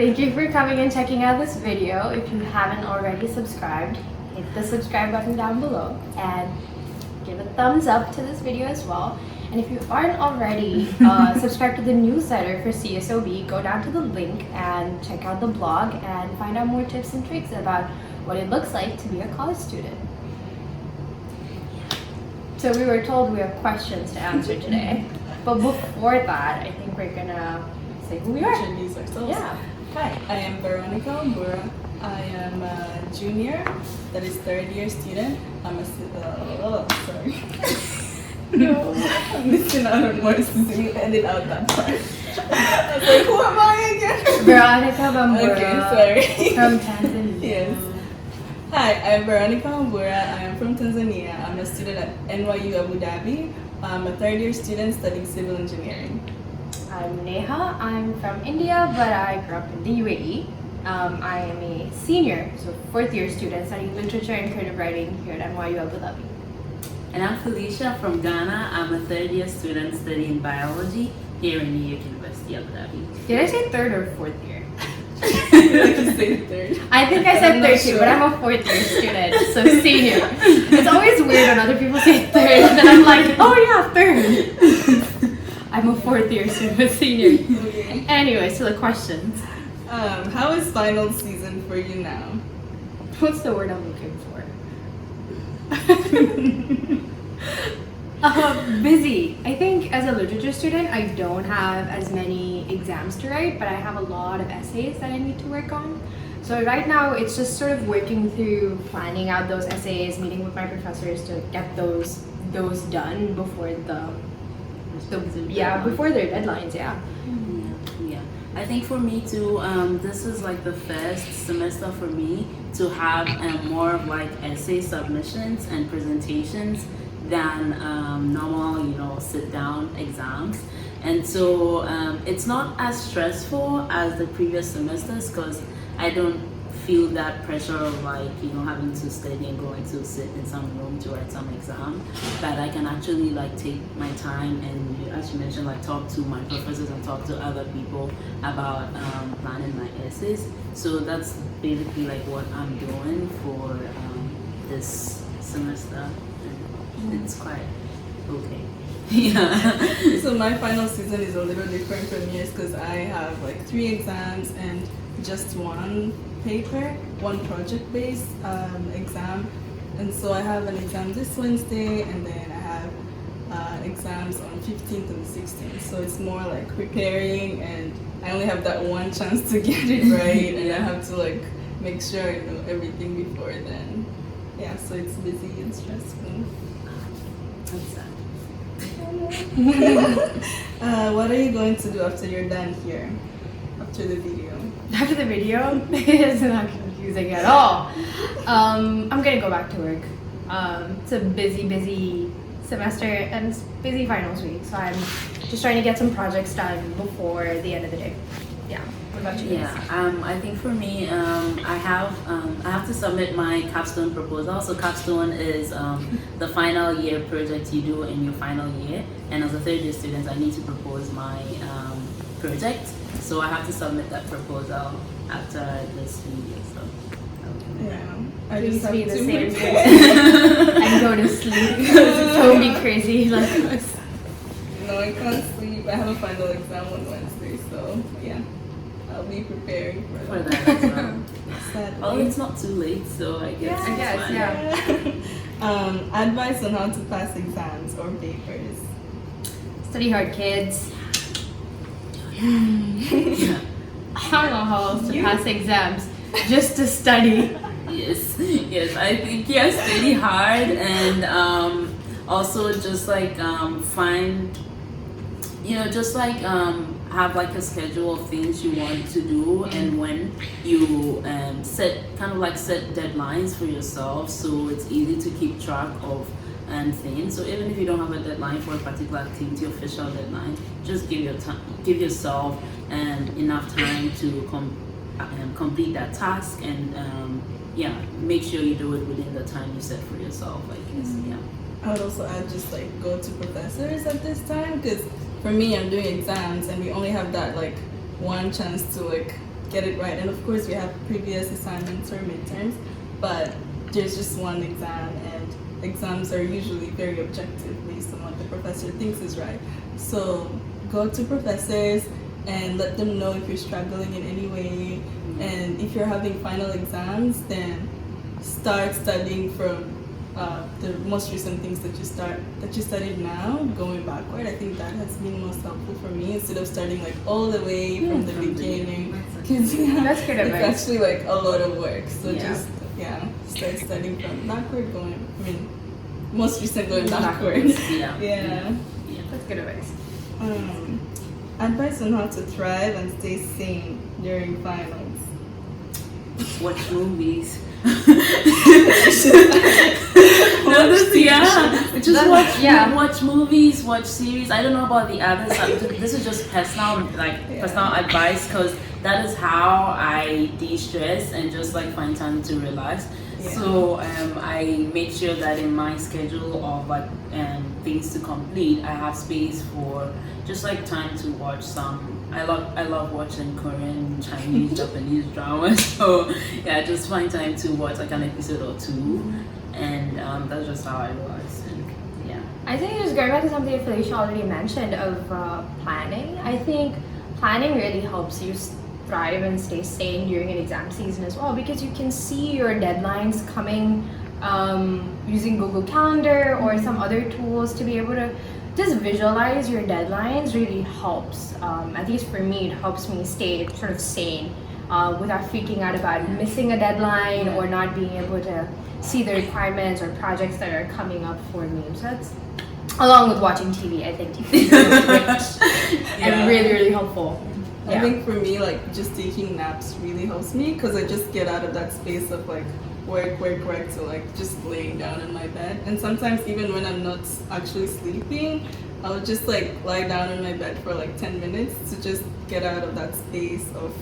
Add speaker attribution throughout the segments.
Speaker 1: Thank you for coming and checking out this video. If you haven't already subscribed, hit the subscribe button down below and give a thumbs up to this video as well. And if you aren't already subscribed to the newsletter for CSOB, go down to the link and check out the blog and find out more tips and tricks about what it looks like to be a college student. So we were told we have questions to answer today. But before that, I think we're gonna say who we are.
Speaker 2: Introduce ourselves.
Speaker 1: Yeah.
Speaker 2: Hi, I am Veronica Mbura. I am a junior, that is third year student. I'm a sorry.
Speaker 1: No.
Speaker 2: I'm missing out on words, so you edit out that part. I was like, who am I again?
Speaker 1: Veronica Bambura
Speaker 2: Okay, sorry.
Speaker 1: from Tanzania.
Speaker 2: Yes. Hi, I'm Veronica Mbura. I am from Tanzania. I'm a student at NYU Abu Dhabi. I'm a third year student studying civil engineering.
Speaker 1: I'm Neha. I'm from India, but I grew up in the UAE. I am a senior, so fourth year student studying literature and creative writing here at NYU Abu Dhabi.
Speaker 3: And I'm Felicia from Ghana. I'm a third year student studying biology here in New York University, Abu Dhabi.
Speaker 1: Did I say third or fourth year?
Speaker 2: Like you say third.
Speaker 1: I think I said third too, but I'm a fourth year student, so senior. It's always weird when other people say third, and then I'm like, oh yeah, third. I'm a fourth year student, but senior.
Speaker 2: Okay.
Speaker 1: Anyways, to the questions.
Speaker 2: How is final season for you now?
Speaker 1: What's the word I'm looking for? Busy. I think as a literature student, I don't have as many exams to write, but I have a lot of essays that I need to work on. So right now, it's just sort of working through planning out those essays, meeting with my professors to get those done before before their deadlines. Yeah.
Speaker 3: Yeah. I think for me too, this is like the first semester for me to have more of like essay submissions and presentations than normal, sit down exams. And so it's not as stressful as the previous semesters because I don't feel that pressure of like, having to study and going to sit in some room to write some exam. But I can actually like take my time and, as you mentioned, like talk to my professors and talk to other people about planning my essays. So that's basically like what I'm doing for this semester. And it's quite okay. Yeah.
Speaker 2: So my final season is a little different from yours because I have like 3 exams and just one paper, one project-based exam. And so I have an exam this Wednesday and then I have exams on 15th and 16th. So it's more like preparing and I only have that one chance to get it right and I have to like make sure I know everything before then. Yeah, so it's busy and stressful.
Speaker 3: That's sad.
Speaker 2: What are you going to do after you're done here? After the video?
Speaker 1: After the video, it's not confusing at all. I'm gonna go back to work. It's a busy semester and it's busy finals week, so I'm just trying to get some projects done before the end of the day. Yeah. What about you?
Speaker 3: Yeah, I think for me, I have to submit my capstone proposal. So capstone is the final year project you do in your final year, and as a third year student, I need to propose my project. So I have to submit that proposal after this video. So
Speaker 2: Yeah. I
Speaker 1: Please
Speaker 2: just have
Speaker 1: be the
Speaker 2: to
Speaker 1: same
Speaker 2: prepare.
Speaker 1: and go to sleep because it's totally crazy like this.
Speaker 2: No, I can't sleep. I have a final exam on Wednesday, so yeah. I'll be preparing for
Speaker 3: for
Speaker 2: that.
Speaker 3: that as well.
Speaker 2: Sadly.
Speaker 3: Well, it's not too late, so I guess
Speaker 1: I
Speaker 3: it's
Speaker 1: guess,
Speaker 3: fine.
Speaker 1: yeah.
Speaker 2: Advice on how to pass exams or papers.
Speaker 1: Study hard, kids.
Speaker 3: Yeah.
Speaker 1: I don't know how else to pass exams. Just to study.
Speaker 3: Yes. I think study hard and also just like find, just like have like a schedule of things you want to do, and when you set deadlines for yourself, so it's easy to keep track of things. So even if you don't have a deadline for a particular activity, official deadline, just give yourself enough time to complete that task, and make sure you do it within the time you set for yourself, I guess. Yeah.
Speaker 2: I would also add just like go to professors at this time, because for me I'm doing exams and we only have that like one chance to like get it right. And of course, we have previous assignments or midterms, but there's just one exam, and exams are usually very objective based on what the professor thinks is right. So go to professors and let them know if you're struggling in any way. And if you're having final exams, then start studying from the most recent things that you studied now, going backward. I think that has been most helpful for me, instead of starting like all the way from the beginning. Because
Speaker 1: That's good advice.
Speaker 2: it's actually like a lot of work. So
Speaker 1: Yeah.
Speaker 2: just start studying from backward, most recent going backwards.
Speaker 3: Yeah.
Speaker 2: Yeah.
Speaker 1: That's good advice.
Speaker 2: Advice on how to thrive and stay sane during finals.
Speaker 3: Watch movies. Watch movies, watch series. I don't know about the others. This is just personal advice, because that is how I de-stress and just like find time to relax.
Speaker 2: Yeah.
Speaker 3: So I make sure that in my schedule of like things to complete, I have space for just like time to watch some. I love watching Korean, Chinese, Japanese dramas. So yeah, just find time to watch like an episode or two, and that's just how I relax. And yeah,
Speaker 1: I think just going back to something Felicia already mentioned of planning. I think planning really helps you thrive and stay sane during an exam season as well, because you can see your deadlines coming using Google Calendar or some other tools to be able to just visualize your deadlines. Really helps. At least for me, it helps me stay sort of sane without freaking out about missing a deadline or not being able to see the requirements or projects that are coming up for me. So that's, along with watching TV, I think TV is really great and really, really helpful.
Speaker 2: I think for me, like just taking naps really helps me, because I just get out of that space of like work to like just laying down in my bed. And sometimes even when I'm not actually sleeping, I'll just like lie down in my bed for like 10 minutes to just get out of that space of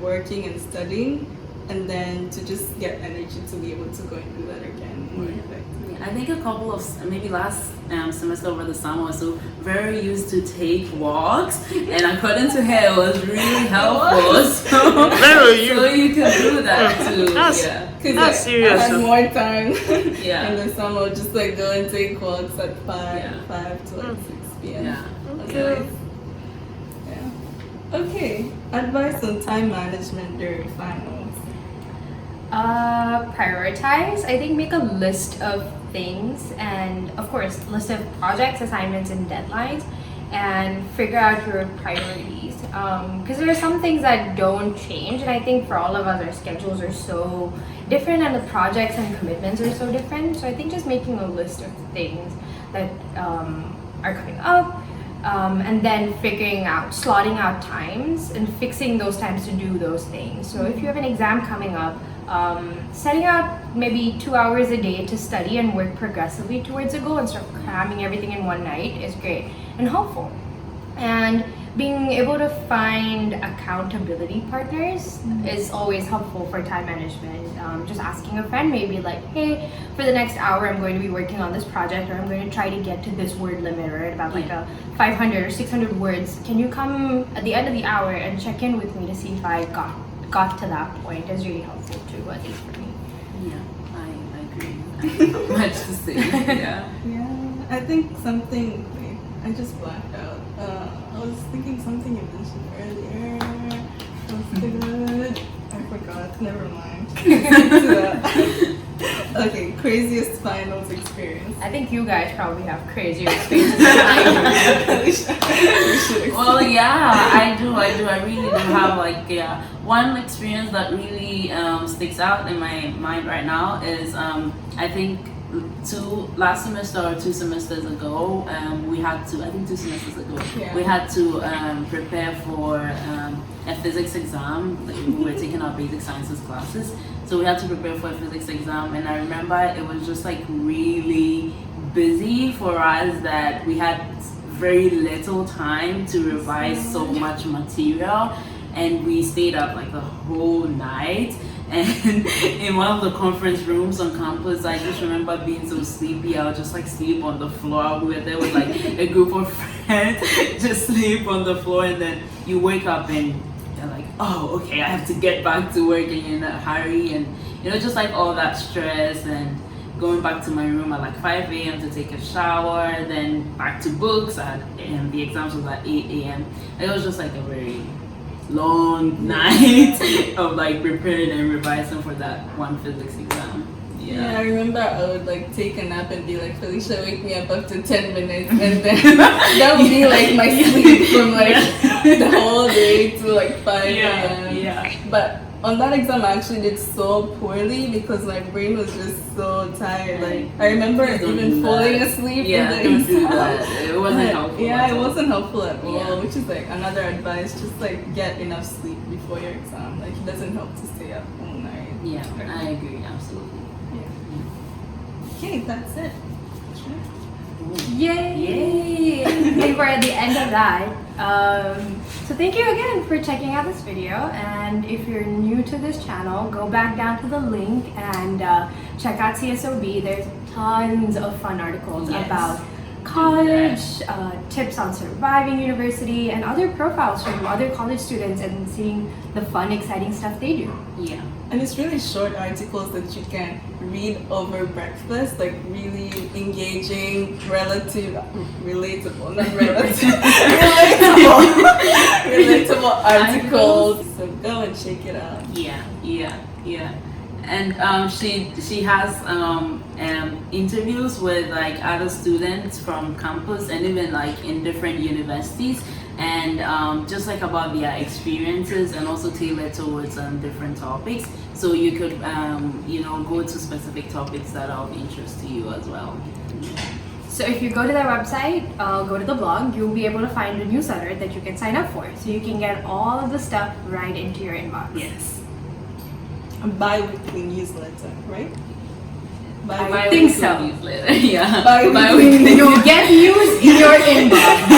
Speaker 2: working and studying, and then to just get energy to be able to go and do that again more effectively.
Speaker 3: I think a couple of maybe last semester over the summer, I was so very used to take walks, and according to her, it was really helpful. So you can do that too.
Speaker 2: Because
Speaker 4: serious.
Speaker 2: I had more time
Speaker 3: Yeah.
Speaker 2: in the summer. I'll just like go and take walks at 5 to like 6 p.m.
Speaker 3: Yeah.
Speaker 2: Okay. Yeah. Okay. Advice on time management during finals.
Speaker 1: Prioritize. I think make a list of things, and of course list of projects, assignments, and deadlines, and figure out your priorities, because there are some things that don't change, and I think for all of us our schedules are so different and the projects and commitments are so different. So I think just making a list of things that are coming up, and then slotting out times and fixing those times to do those things. So if you have an exam coming up, setting out maybe 2 hours a day to study and work progressively towards a goal instead of cramming everything in one night is great and helpful. And being able to find accountability partners is always helpful for time management. Just asking a friend, maybe like, hey, for the next hour I'm going to be working on this project, or I'm going to try to get to this word limit, or about like a 500 or 600 words. Can you come at the end of the hour and check in with me to see if I got to that point? Is really helpful too, at least for me.
Speaker 3: Yeah, I agree. I have not much to say. Yeah.
Speaker 2: Yeah. I think something. Wait, I just blacked out. I was thinking something you mentioned earlier. I forgot. Never mind. Okay, craziest finals experience.
Speaker 1: I think you guys probably have crazier experiences than I do.
Speaker 3: Well, yeah, I do. I really do have one experience that really sticks out in my mind right now is I think last semester or 2 semesters ago, we had to, I think 2 semesters ago, we had to prepare for a physics exam. Like, we were taking our basic sciences classes, so we had to prepare for a physics exam, and I remember it was just like really busy for us that we had very little time to revise so much material, and we stayed up like the whole night. And in one of the conference rooms on campus, I just remember being so sleepy. I would just like sleep on the floor. We were there with like a group of friends, just sleep on the floor, and then you wake up and they're like, oh, okay, I have to get back to work and you're in a hurry, and just like all that stress, and going back to my room at like 5 a.m. to take a shower, then back to books and the exams was at 8 a.m. It was just like a very long night of like preparing and revising for that one physics exam.
Speaker 2: Yeah, I remember I would like take a nap and be like, Felicia, wake me up after 10 minutes, and then that would be like my sleep from like the whole day to like 5 a.m.
Speaker 3: Yeah.
Speaker 2: But on that exam, I actually did so poorly because my brain was just so tired. Like I remember even falling asleep in the
Speaker 3: don't do
Speaker 2: exam.
Speaker 3: that. It wasn't helpful.
Speaker 2: Yeah, it wasn't helpful at all.
Speaker 3: Yeah.
Speaker 2: Which is like another advice: just like get enough sleep before your exam. Like it doesn't help to stay up all night.
Speaker 3: Yeah, I agree, absolutely.
Speaker 2: Okay, that's it.
Speaker 1: Yay! I think we're at the end of that. So thank you again for checking out this video, and if you're new to this channel, go back down to the link and check out CSOB. There's tons of fun articles about college, tips on surviving university, and other profiles from other college students, and seeing the fun, exciting stuff they do.
Speaker 3: Yeah.
Speaker 2: And it's really short articles that you can read over breakfast, like really engaging, relatable articles. So go and check it out.
Speaker 3: Yeah. And she has interviews with like other students from campus and even like in different universities, and just like about their experiences, and also tailored towards different topics, so you could go to specific topics that are of interest to you as well.
Speaker 1: So if you go to their website, go to the blog, you'll be able to find a newsletter that you can sign up for, so you can get all of the stuff right into your inbox.
Speaker 3: Yes.
Speaker 2: A bi-weekly newsletter, right?
Speaker 1: I think so.
Speaker 3: Newsletter. Yeah.
Speaker 2: Bi-weekly.
Speaker 1: You'll get news in your inbox.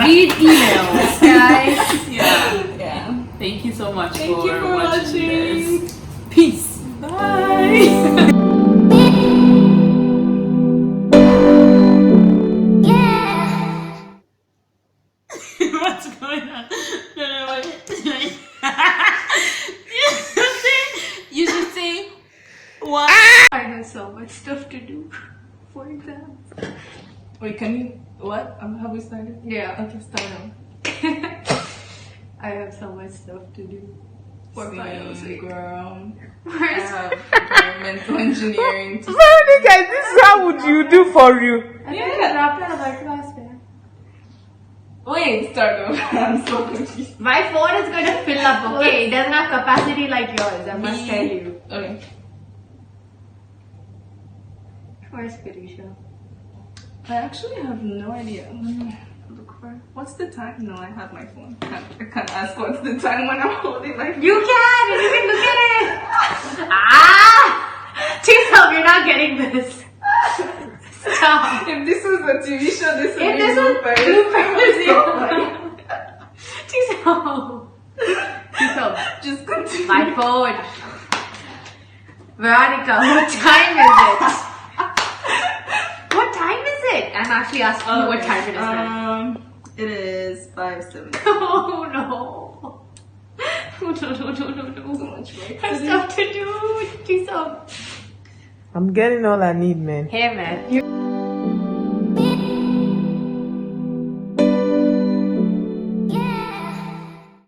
Speaker 1: Read emails, guys.
Speaker 3: Yeah. Thank you so much
Speaker 2: Thank you for
Speaker 3: watching
Speaker 2: watching.
Speaker 3: this. Peace.
Speaker 2: Bye.
Speaker 3: What's going on? No, wait. You should say what?
Speaker 1: I have so much stuff to do for exams.
Speaker 2: Wait, can you, what? Have we started?
Speaker 1: Yeah.
Speaker 2: Okay, start on.
Speaker 1: I have so much stuff to do for finals week.
Speaker 2: Girl. I
Speaker 1: Where's
Speaker 2: have environmental engineering to
Speaker 4: Guys, this is how would you do for you?
Speaker 1: I think I dropped out of Upperclassmen.
Speaker 2: Wait, start over. I'm so confused.
Speaker 1: My phone is going to fill up, okay? It doesn't have capacity like yours, I must tell you.
Speaker 2: Okay.
Speaker 1: Where's Felicia?
Speaker 2: I actually have no idea. Look for. What's the time? No, I have my phone. I can't ask what's the time when I'm holding my phone.
Speaker 1: You can! You can look at it! Ah! T-Sub, you're not getting this. Stop.
Speaker 2: If this was a TV show, this would
Speaker 1: If
Speaker 2: be
Speaker 1: this was
Speaker 2: bloopers.
Speaker 1: T-Sub. T-Sub.
Speaker 2: Just continue.
Speaker 1: My phone. Veronica, what time is it? What time is it? I'm actually asking you what time it is now.
Speaker 2: It is 5:17.
Speaker 1: Oh no. No.
Speaker 2: So much work
Speaker 1: I have
Speaker 2: to do.
Speaker 1: stuff to do. T-Sub.
Speaker 4: I'm getting all I need, man.
Speaker 1: Hey man.